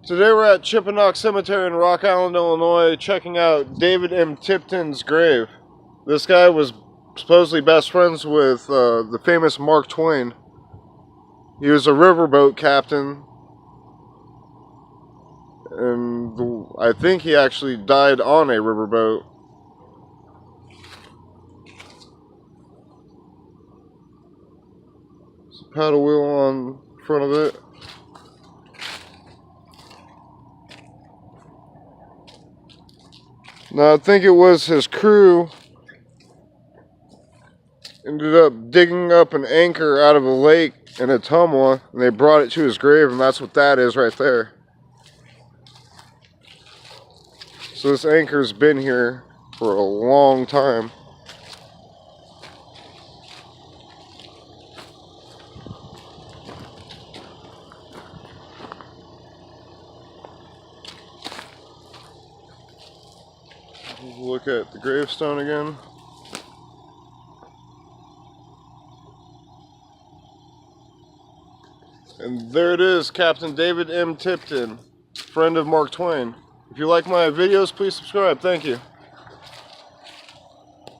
Today we're at Chippenock Cemetery in Rock Island, Illinois, checking out David M Tipton's grave. This guy was supposedly best friends with the famous Mark Twain. He was a riverboat captain, and I think he actually died on a riverboat. There's a paddle wheel on front of it. Now, I think it was his crew ended up digging up an anchor out of a lake in Ottumwa, and they brought it to his grave, and that's what that is right there. So this anchor's been here for a long time. Look at the gravestone again. And there it is, Captain David M Tipton, friend of Mark Twain. If you like my videos, please subscribe. Thank you.